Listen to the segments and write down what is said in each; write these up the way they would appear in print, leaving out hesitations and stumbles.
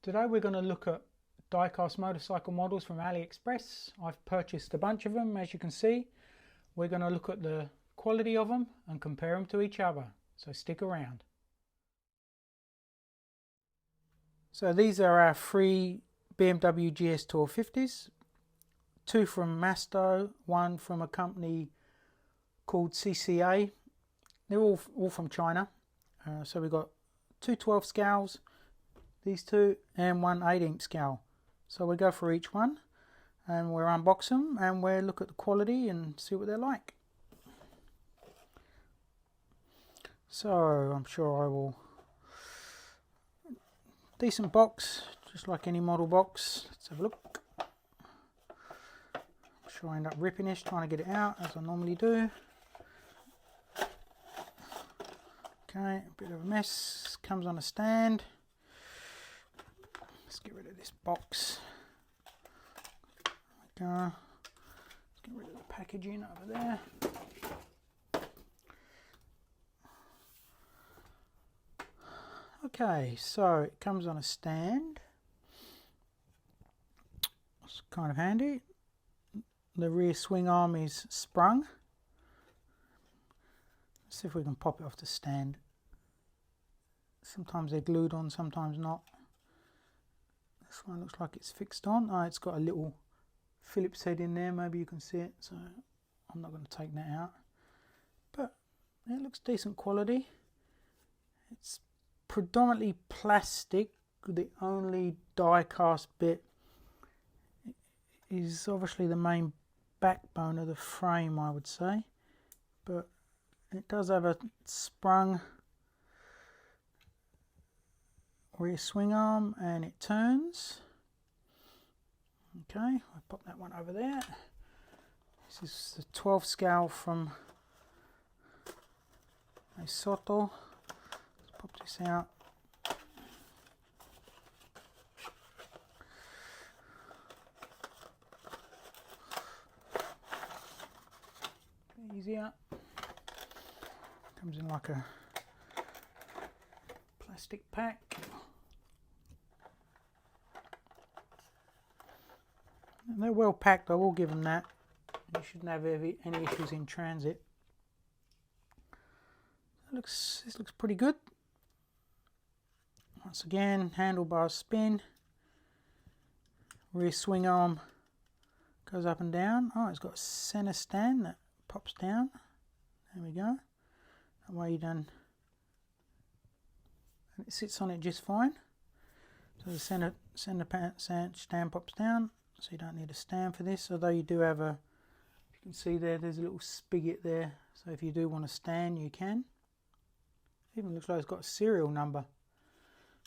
Today we're going to look at diecast motorcycle models from AliExpress. I've purchased a bunch of them, as you can see. We're going to look at the quality of them and compare them to each other, so stick around. So these are our 3 BMW GS 1250s, 2 from Masto, 1 from a company called CCA. They're all from China. So we've got 2 12 scales, these 2, and 1 8-inch scale. So we go for each one and we'll unbox them and we'll look at the quality and see what they're like. So I'm sure I will. Decent box, just like any model box. Let's have a look. I'm sure I end up ripping this trying to get it out, as I normally do. Okay, a bit of a mess. Comes on a stand. Let's get rid of this box. There we go. Let's get rid of the packaging over there. Okay, so it comes on a stand. It's kind of handy. The rear swing arm is sprung. Let's see if we can pop it off the stand. Sometimes they're glued on, sometimes not. This one looks like it's fixed on. Oh, it's got a little Phillips head in there, maybe you can see it, so I'm not going to take that out. But it looks decent quality. It's predominantly plastic. The only die cast bit is obviously the main backbone of the frame, I would say, but it does have a sprung rear swing arm and it turns. Okay, I'll pop that one over there. This is the 12 scale from Soto. Let's pop this out. Easier. Comes in like a plastic pack. And they're well packed, I will give them that. You shouldn't have any issues in transit. This looks pretty good. Once again, handlebar spin. Rear swing arm goes up and down. Oh, it's got a center stand that pops down. There we go. That way you done. And it sits on it just fine. So the center stand pops down. So you don't need a stand for this, although you do have a, you can see there's a little spigot there, so if you do want to stand you can. Even looks like it's got a serial number.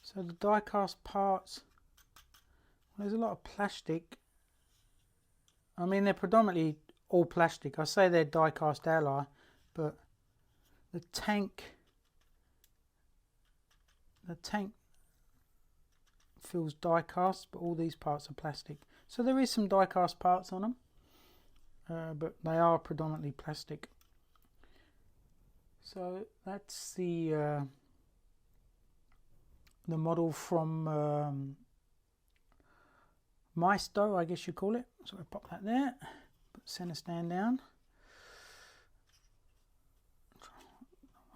So the die cast parts, well, there's a lot of plastic. I mean, they're predominantly all plastic. I say they're die cast alloy, but the tank feels die cast, but all these parts are plastic. So there is some die cast parts on them, but they are predominantly plastic. So that's the model from Masto, I guess you call it. So I pop that there, put the center stand down.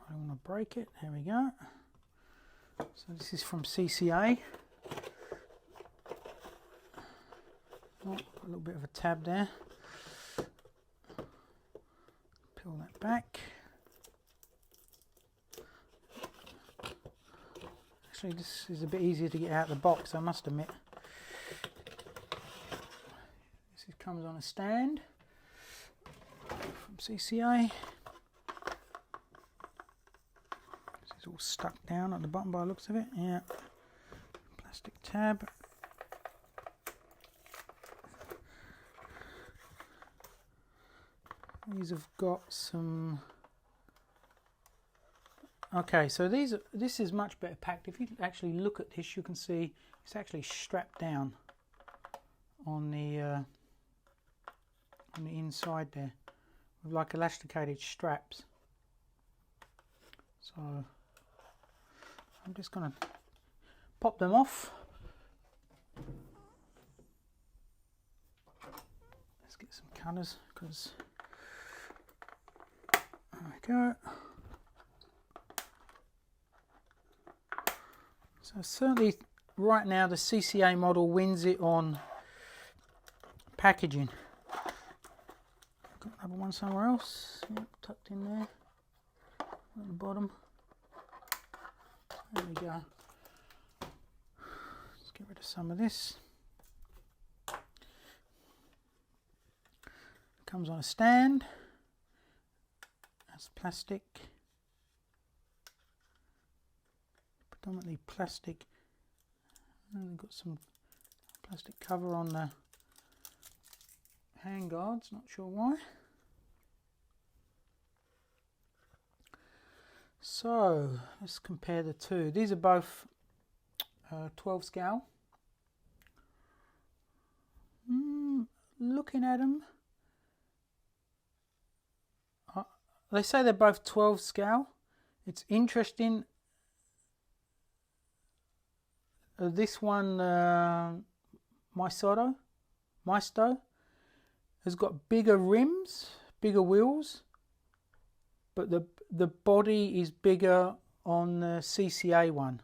I don't want to break it. There we go. So this is from CCA. Oh, a little bit of a tab there. Peel that back. Actually, this is a bit easier to get out of the box, I must admit. This comes on a stand from CCA. This is all stuck down at the bottom by the looks of it. Yeah, plastic tab. These have got some. Okay, so this is much better packed. If you actually look at this, you can see it's actually strapped down on the inside there with like elasticated straps. So I'm just going to pop them off Let's get some colours, because there we go. So certainly right now the CCA model wins it on packaging. Got another one somewhere else. Yep, tucked in there at the bottom. There we go. Let's get rid of some of this. Comes on a stand. That's plastic. Predominantly plastic. And we've got some plastic cover on the hand guards, not sure why. So let's compare the two. These are both 12 scale. Looking at them, they say they're both 12 scale. It's interesting. This one, Maisto, has got bigger rims, bigger wheels, but the body is bigger on the CCA one.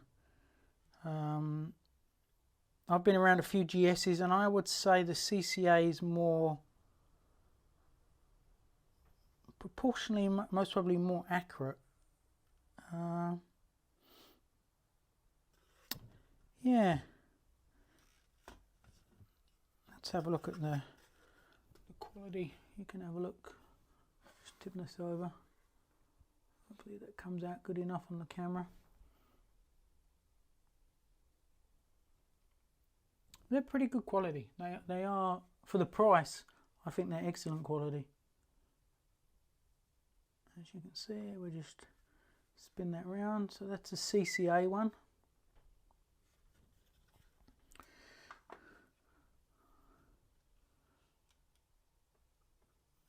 I've been around a few GSs, and I would say the CCA is more proportionally, most probably more accurate. Yeah, let's have a look at the quality. You can have a look. Just tip this over. Hopefully that comes out good enough on the camera. They're pretty good quality. They are, for the price, I think they're excellent quality. As you can see, we'll just spin that round. So that's a CCA one.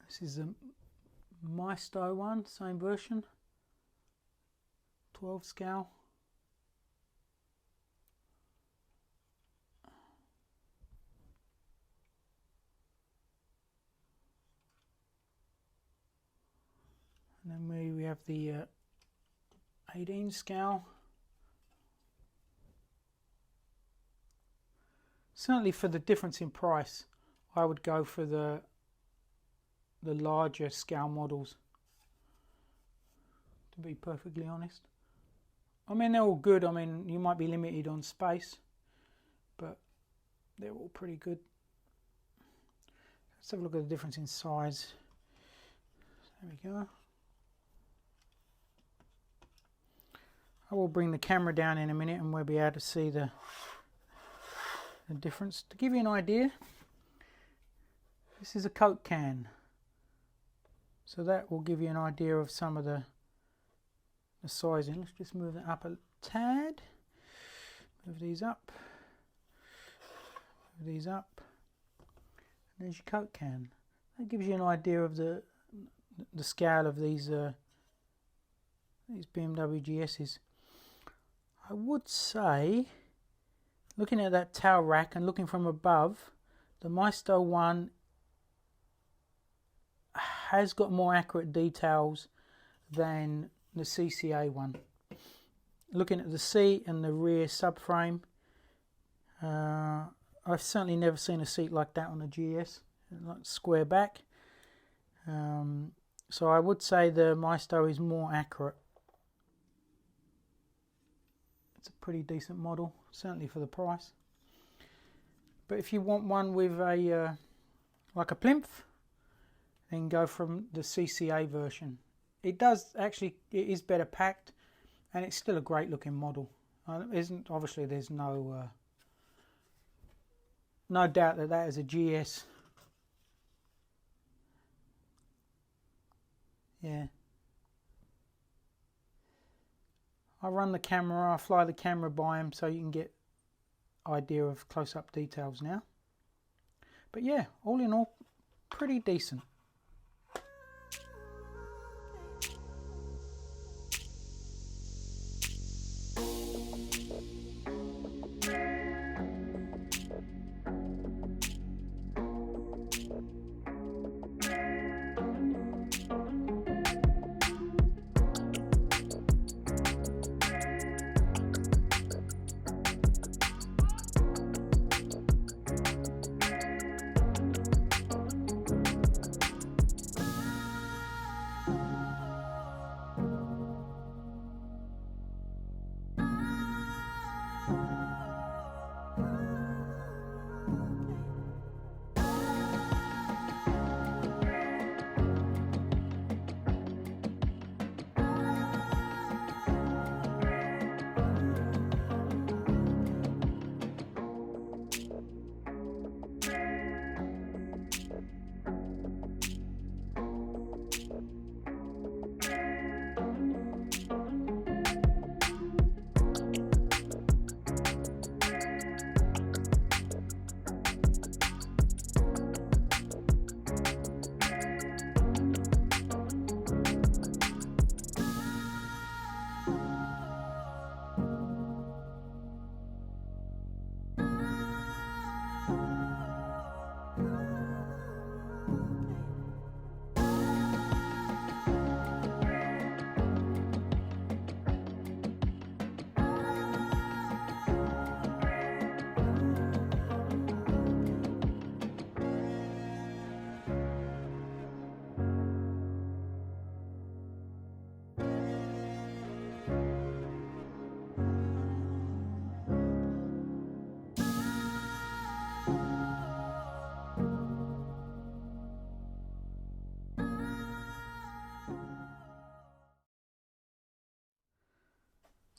This is a Maisto one, same version, 12 scale. And then we have the 18 scale. Certainly for the difference in price, I would go for the larger scale models, to be perfectly honest. I mean, they're all good. I mean, you might be limited on space, but they're all pretty good. Let's have a look at the difference in size. There we go. I will bring the camera down in a minute and we'll be able to see the difference. To give you an idea, this is a Coke can. So that will give you an idea of some of the sizing. Let's just move that up a tad. Move these up. Move these up. And there's your Coke can. That gives you an idea of the scale of these BMW GS's. I would say, looking at that tail rack and looking from above, the Maisto one has got more accurate details than the CCA one. Looking at the seat and the rear subframe, I've certainly never seen a seat like that on a GS, like square back. So I would say the Maisto is more accurate. It's a pretty decent model, certainly for the price. But if you want one with a like a plinth, then go from the CCA version. It is better packed, and it's still a great looking model. Obviously there's no doubt that is a GS. Yeah. I run the camera, I fly the camera by them so you can get idea of close-up details now. But yeah, all in all, pretty decent.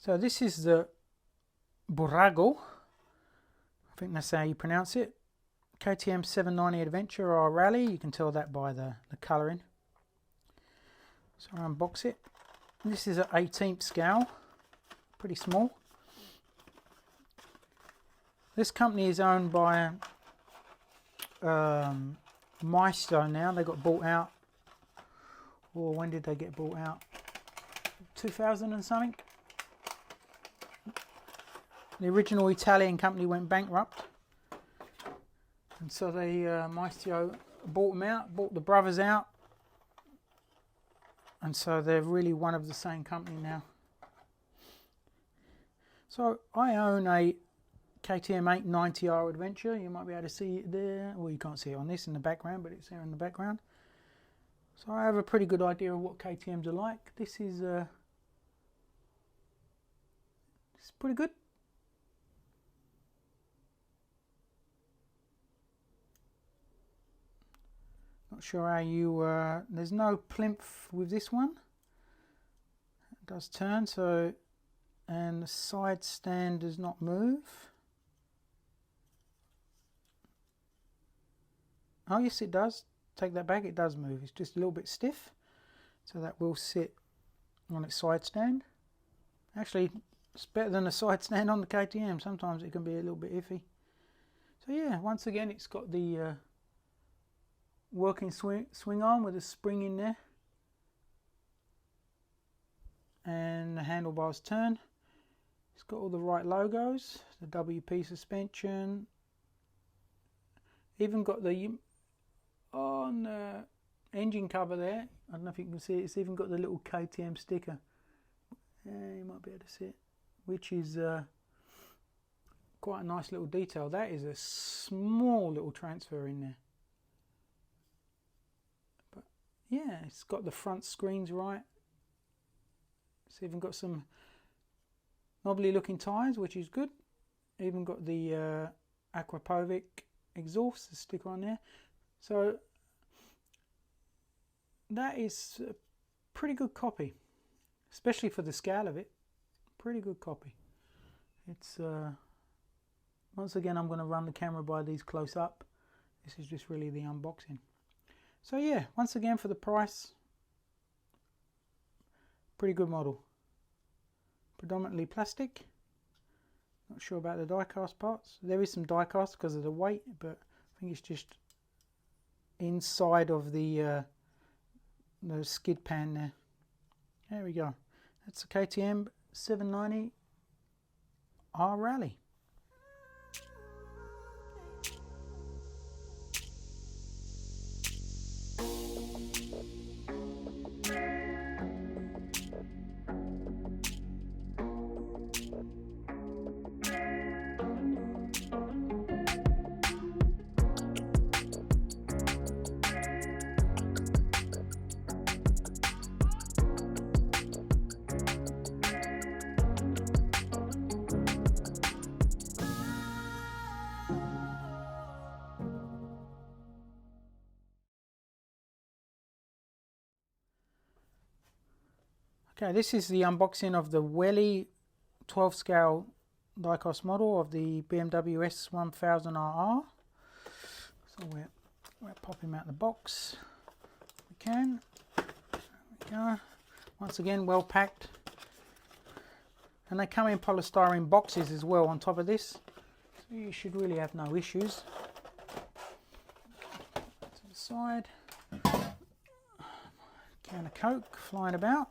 So this is the Burago, I think that's how you pronounce it, KTM 790 Adventure or Rally. You can tell that by the colouring. So I unbox it. This is an 18th scale, pretty small. This company is owned by Maisto now. They got bought out, or when did they get bought out? 2000 and something. The original Italian company went bankrupt, and so they Maisto bought them out, bought the brothers out, and so they're really one of the same company now. So I own a KTM 890R Adventure. You might be able to see it there. Well, you can't see it on this in the background, but it's there in the background. So I have a pretty good idea of what KTMs are like. This is it's pretty good. Not sure how you, there's no plinth with this one. It does turn, so, and the side stand does not move. Oh yes, it does. Take that back, it does move. It's just a little bit stiff, so that will sit on its side stand. Actually, it's better than a side stand on the KTM. Sometimes it can be a little bit iffy. So yeah, once again, it's got the working swing arm with a spring in there, and the handlebars turn. It's got all the right logos, the WP suspension, even got the on the engine cover there, I don't know if you can see it, it's even got the little KTM sticker. Yeah, you might be able to see it, which is quite a nice little detail. That is a small little transfer in there. Yeah, it's got the front screens right. It's even got some knobbly looking tyres, which is good. Even got the Aquapovic exhaust, the sticker on there. So that is a pretty good copy, especially for the scale of it. Pretty good copy. It's once again, I'm going to run the camera by these close up. This is just really the unboxing. So yeah, once again, for the price, pretty good model. Predominantly plastic. Not sure about the die-cast parts. There is some die-cast because of the weight, but I think it's just inside of the skid pan there. There we go. That's a KTM 790R Rally. Okay, this is the unboxing of the Welly 12 scale diecast model of the BMW S1000RR. So we'll pop him out of the box. We can. There we go. Once again, well packed. And they come in polystyrene boxes as well on top of this. So you should really have no issues. To the side. Can of Coke flying about.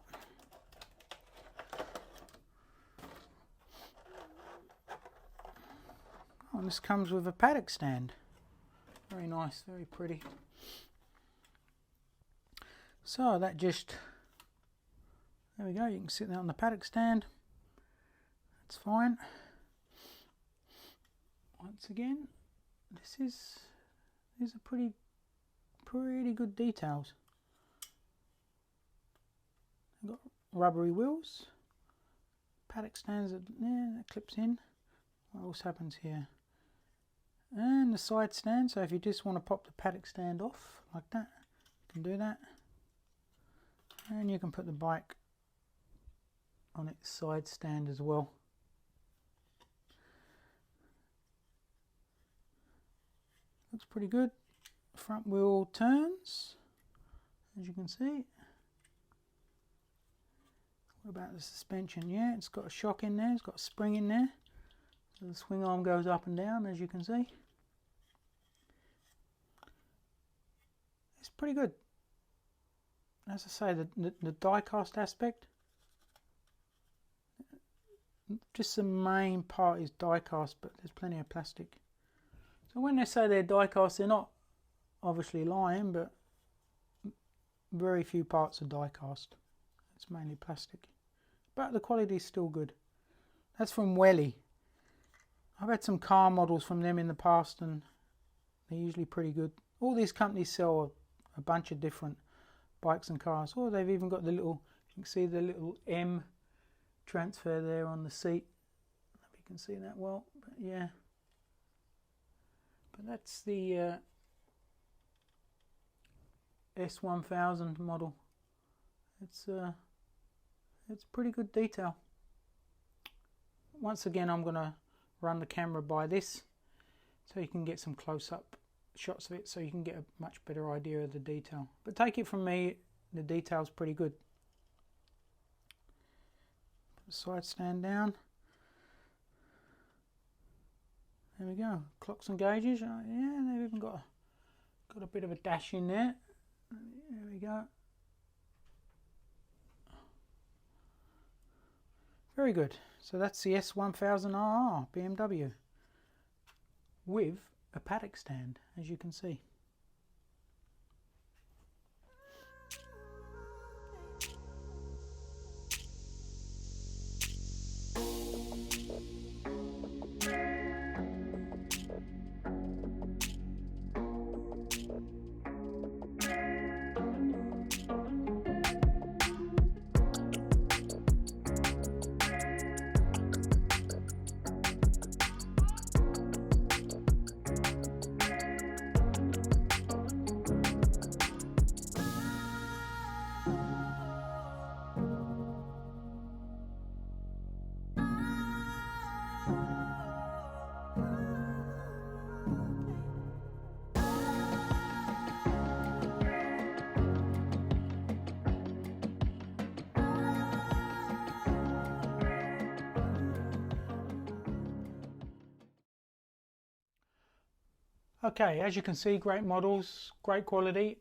And this comes with a paddock stand. Very nice, very pretty. So that just, there we go, you can sit there on the paddock stand. That's fine. Once again, these are pretty good details. I've got rubbery wheels. Paddock stands, that clips in. What else happens here? And the side stand, so if you just want to pop the paddock stand off like that, you can do that. And you can put the bike on its side stand as well. Looks pretty good. Front wheel turns, as you can see. What about the suspension? Yeah, it's got a shock in there, it's got a spring in there. So the swing arm goes up and down, as you can see. It's pretty good. As I say, the die cast aspect, just the main part is die cast, but there's plenty of plastic. So when they say they're die cast, they're not obviously lying, but very few parts are die cast. It's mainly plastic, but the quality is still good. That's from Welly. I've had some car models from them in the past, and they're usually pretty good. All these companies sell a bunch of different bikes and cars. Oh, they've even got the little, you can see the little M transfer there on the seat. I don't know if you can see that well, but yeah. But that's the S1000 model. It's pretty good detail. Once again, I'm going to run the camera by this so you can get some close-up shots of it, so you can get a much better idea of the detail. But take it from me, the detail's pretty good. Put the side stand down. There we go. Clocks and gauges. Yeah, they've even got a bit of a dash in there. There we go. Very good. So that's the S1000RR BMW with a paddock stand, as you can see. Okay, as you can see, great models, great quality.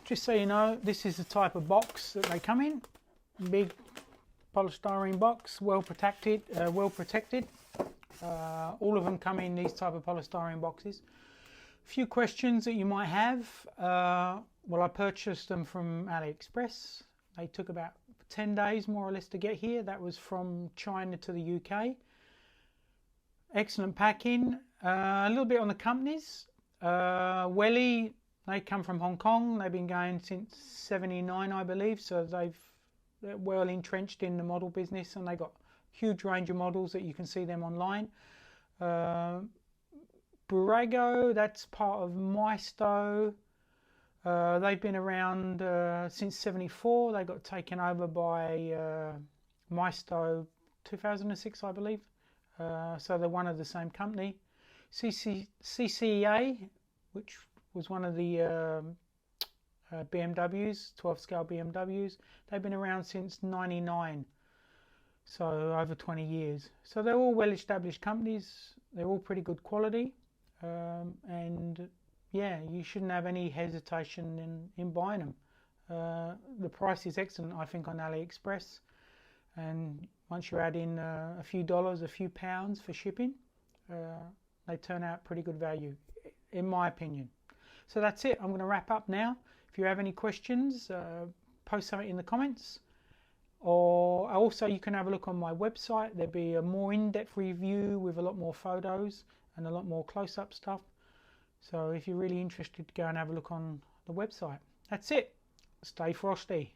Just so you know, this is the type of box that they come in. Big polystyrene box, well protected. All of them come in these type of polystyrene boxes. A few questions that you might have. Well, I purchased them from AliExpress. They took about 10 days more or less to get here. That was from China to the UK. Excellent packing. A little bit on the companies. Welly, they come from Hong Kong. They've been going since '79, I believe, so they're well entrenched in the model business, and they got a huge range of models that you can see them online. Burago, that's part of Maisto. They've been around since '74. They got taken over by Maisto 2006, I believe. So they're one of the same company. CCA, which was one of the BMWs, 12 scale BMWs, they've been around since '99, so over 20 years. So they're all well established companies. They're all pretty good quality, and yeah, you shouldn't have any hesitation in buying them. The price is excellent, I think, on AliExpress, and once you add in a few dollars, a few pounds for shipping, they turn out pretty good value, in my opinion. So that's it. I'm going to wrap up now. If you have any questions, post something in the comments, or also you can have a look on my website. There'll be a more in-depth review with a lot more photos and a lot more close-up stuff. So if you're really interested, go and have a look on the website. That's it. Stay frosty.